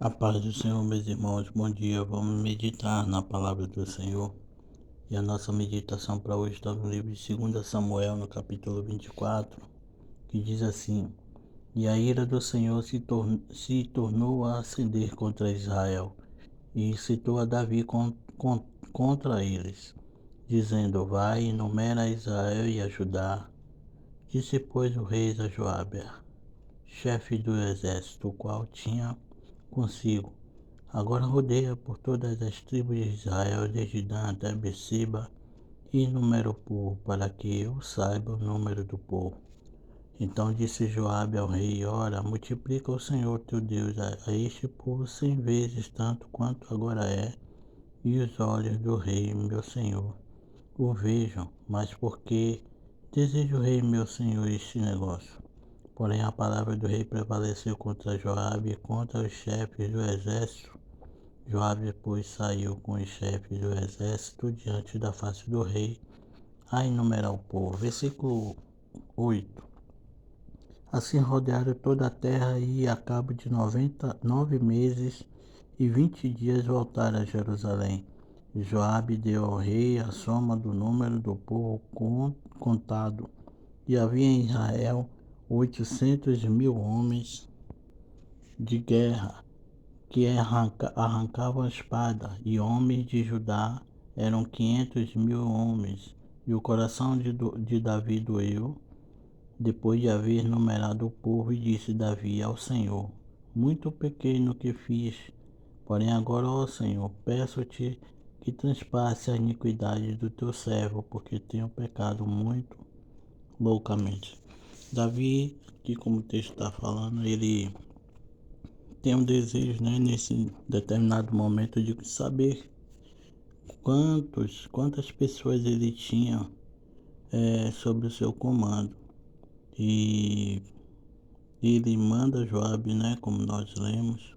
A paz do Senhor, meus irmãos, bom dia. Vamos meditar na palavra do Senhor. E a nossa meditação para hoje está no livro de 2 Samuel, no capítulo 24, que diz assim: E a ira do Senhor se tornou a acender contra Israel, e incitou a Davi contra eles, dizendo: Vai e numera Israel e a Judá. Disse, pois, o rei a Joabe, chefe do exército, o qual tinha consigo: Agora rodeia por todas as tribos de Israel, desde Dan até Beersheba, e numera o povo, para que eu saiba o número do povo. Então disse Joabe ao rei: Ora, multiplica o Senhor teu Deus a este povo 100 vezes tanto quanto agora é, e os olhos do rei meu senhor o vejam. Mas porque deseja o rei meu senhor este negócio? Porém a palavra do rei prevaleceu contra Joabe e contra os chefes do exército. Joabe, pois, saiu com os chefes do exército diante da face do rei a enumerar o povo. Versículo 8. Assim rodearam toda a terra e, a cabo de 9 meses e 20 dias, voltaram a Jerusalém. Joabe deu ao rei a soma do número do povo contado, e havia em Israel 800.000 homens de guerra que arrancavam a espada, e homens de Judá eram 500.000 homens. E o coração de Davi doeu, depois de haver numerado o povo, e disse Davi ao Senhor: Muito pequei no que fiz, porém agora, ó Senhor, peço-te que transpasse a iniquidade do teu servo, porque tenho pecado muito loucamente. Davi, que como o texto está falando, ele tem um desejo, né, nesse determinado momento de saber quantas pessoas ele tinha sob o seu comando. E ele manda Joabe, né, como nós lemos,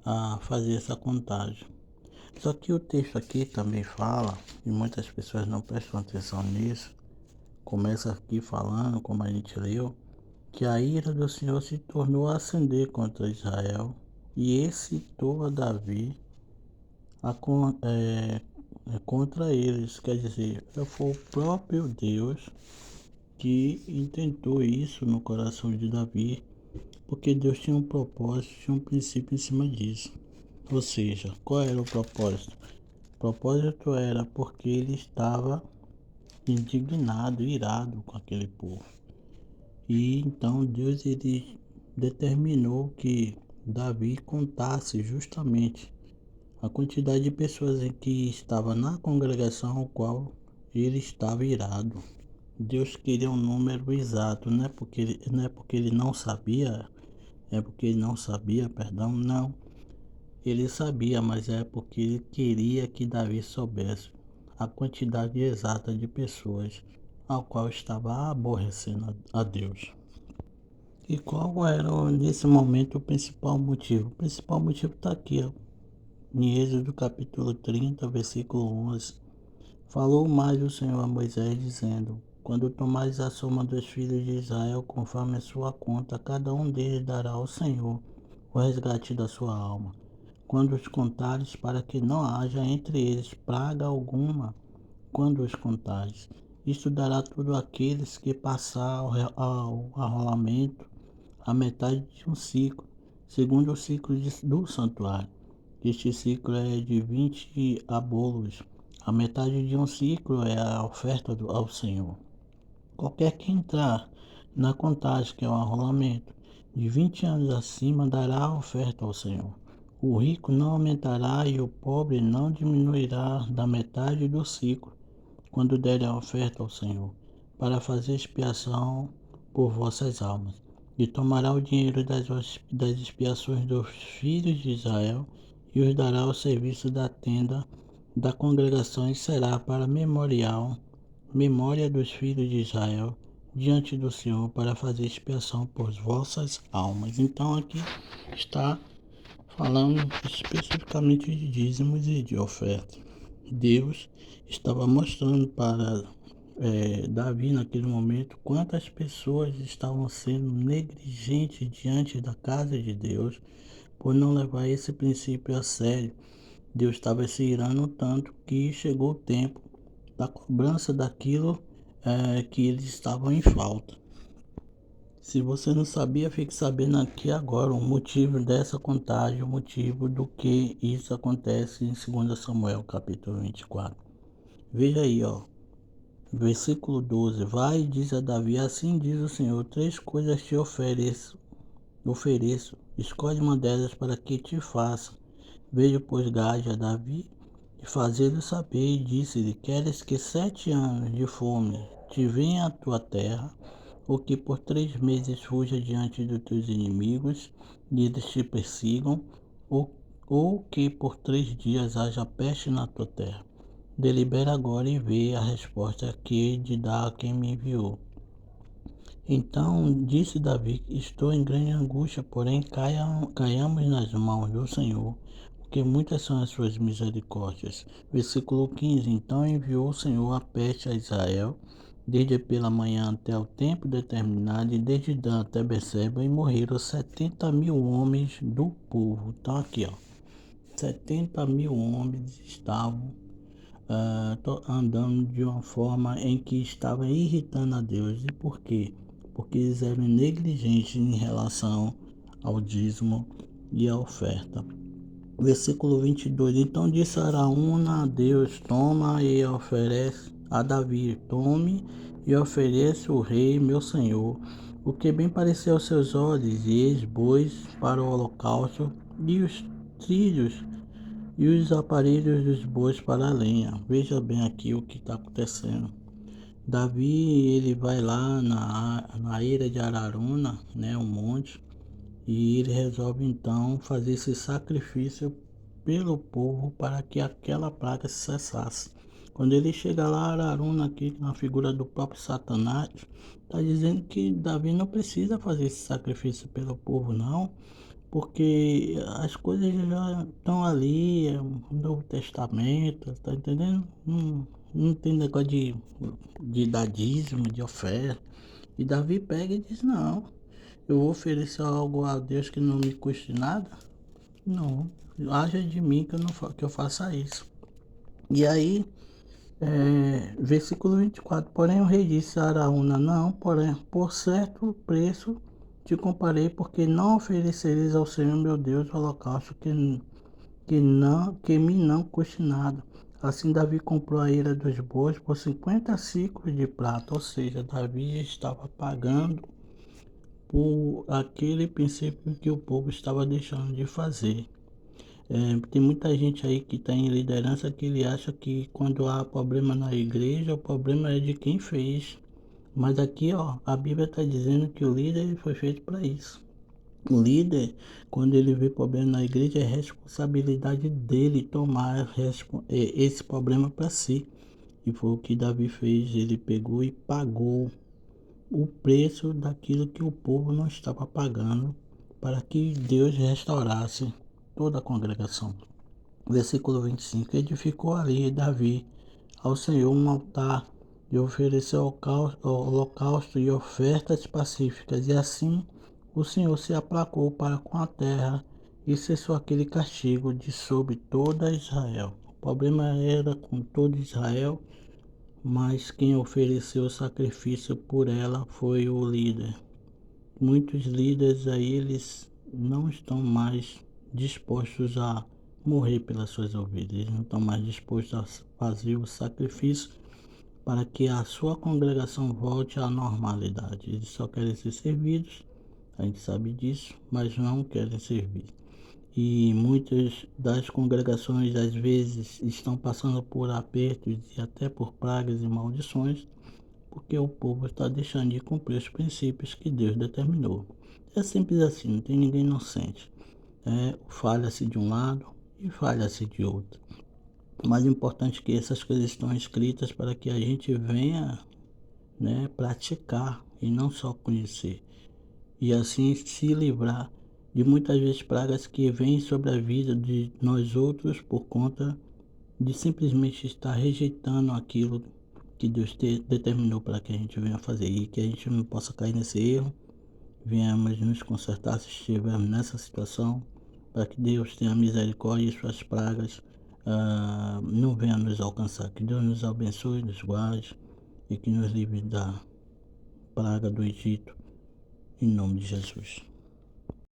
a fazer essa contagem. Só que o texto aqui também fala, e muitas pessoas não prestam atenção nisso, começa aqui falando, como a gente leu, que a ira do Senhor se tornou a acender contra Israel e excitou a Davi contra eles. Quer dizer, foi o próprio Deus que intentou isso no coração de Davi, porque Deus tinha um propósito, tinha um princípio em cima disso. Ou seja, qual era o propósito? O propósito era porque ele estava indignado, irado com aquele povo. E então Deus ele determinou que Davi contasse justamente a quantidade de pessoas em que estava na congregação ao qual ele estava irado. Deus queria um número exato, não é porque ele não sabia, perdão, não. Ele sabia, mas é porque ele queria que Davi soubesse a quantidade exata de pessoas ao qual estava aborrecendo a Deus. E qual era nesse momento o principal motivo? O principal motivo está aqui, ó, em Êxodo capítulo 30, versículo 11. Falou mais o Senhor a Moisés, dizendo: Quando tomares a soma dos filhos de Israel, conforme a sua conta, cada um deles dará ao Senhor o resgate da sua alma. Quando os contares, para que não haja entre eles praga alguma, quando os contares, isto dará tudo àqueles que passar ao arrolamento a metade de um ciclo, segundo o ciclo do santuário. Este ciclo é de 20 abolos. A metade de um ciclo é a oferta ao Senhor. Qualquer que entrar na contagem, que é o arrolamento, de 20 anos acima, dará a oferta ao Senhor. O rico não aumentará e o pobre não diminuirá da metade do ciclo, quando der a oferta ao Senhor, para fazer expiação por vossas almas. E tomará o dinheiro das expiações dos filhos de Israel e os dará ao serviço da tenda da congregação, e será para memória dos filhos de Israel diante do Senhor, para fazer expiação por vossas almas. Então aqui está falando especificamente de dízimos e de oferta. Deus estava mostrando para Davi naquele momento quantas pessoas estavam sendo negligentes diante da casa de Deus, Por não levar esse princípio a sério, Deus estava se irando tanto que chegou o tempo da cobrança daquilo que eles estavam em falta. Se você não sabia, fique sabendo aqui agora o motivo dessa contagem, o motivo do que isso acontece em 2 Samuel, capítulo 24. Veja aí, ó, versículo 12. Vai e diz a Davi, assim diz o Senhor, 3 coisas te ofereço, escolhe uma delas para que te faça. Veio, pois, Gade a Davi e fazê-lo saber, e disse-lhe, queres que 7 anos de fome te venha à tua terra, ou que por 3 meses fuja diante dos teus inimigos e eles te persigam, ou que por 3 dias haja peste na tua terra? Delibera agora e vê a resposta que hei de dar a quem me enviou. Então disse Davi, estou em grande angústia, porém caiamos nas mãos do Senhor, porque muitas são as suas misericórdias. Versículo 15. Então enviou o Senhor a peste a Israel, desde pela manhã até o tempo determinado, e desde Dan até Beceba, e morreram 70.000 homens do povo. Então aqui, ó, 70.000 homens estavam andando de uma forma em que estava irritando a Deus. E por quê? Porque eles eram negligentes em relação ao dízimo e à oferta. Versículo 22. Então disse Araúna a Deus, toma e oferece a Davi, tome e ofereça o rei meu senhor, o que bem pareceu aos seus olhos, e eis bois para o holocausto, e os trilhos e os aparelhos dos bois para a lenha. Veja bem aqui o que está acontecendo. Davi, ele vai lá na ilha de Araruna, né, um monte, e ele resolve então fazer esse sacrifício pelo povo para que aquela praga cessasse. Quando ele chega lá, Araruna, aqui na figura do próprio Satanás, está dizendo que Davi não precisa fazer esse sacrifício pelo povo, não, porque as coisas já estão ali, é um Novo Testamento, tá entendendo? Não tem negócio de dar dízimo, de oferta. E Davi pega e diz, não, eu vou oferecer algo a Deus que não me custe nada? Não, haja de mim que que eu faça isso. E aí, versículo 24. Porém o rei disse a Araúna, não, porém, por certo preço te comparei, porque não oferecereis ao Senhor meu Deus holocausto que me não custe nada. Assim Davi comprou a ira dos bois por 50 ciclos de prata, ou seja, Davi estava pagando por aquele princípio que o povo estava deixando de fazer. Tem muita gente aí que está em liderança que ele acha que quando há problema na igreja, o problema é de quem fez. Mas aqui, ó, a Bíblia está dizendo que o líder foi feito para isso. O líder, quando ele vê problema na igreja, é responsabilidade dele tomar esse problema para si. E foi o que Davi fez. Ele pegou e pagou o preço daquilo que o povo não estava pagando para que Deus restaurasse toda a congregação. Versículo 25. Edificou ali Davi ao Senhor um altar e ofereceu holocausto e ofertas pacíficas, e assim o Senhor se aplacou para com a terra e cessou aquele castigo de sobre toda Israel. O problema era com todo Israel, mas quem ofereceu o sacrifício por ela foi o líder. Muitos líderes aí, eles não estão mais dispostos a morrer pelas suas ovelhas, eles não estão mais dispostos a fazer o sacrifício para que a sua congregação volte à normalidade. Eles só querem ser servidos, a gente sabe disso, mas não querem servir. E muitas das congregações às vezes estão passando por apertos e até por pragas e maldições, porque o povo está deixando de cumprir os princípios que Deus determinou. É simples assim, não tem ninguém inocente. Falha-se de um lado e falha-se de outro. O mais importante é que essas coisas estão escritas para que a gente venha, né, praticar e não só conhecer. E assim se livrar de muitas vezes pragas que vêm sobre a vida de nós outros por conta de simplesmente estar rejeitando aquilo que Deus determinou para que a gente venha fazer, e que a gente não possa cair nesse erro, venhamos nos consertar se estivermos nessa situação, para que Deus tenha misericórdia e suas pragas não venham nos alcançar. Que Deus nos abençoe, nos guarde e que nos livre da praga do Egito, em nome de Jesus.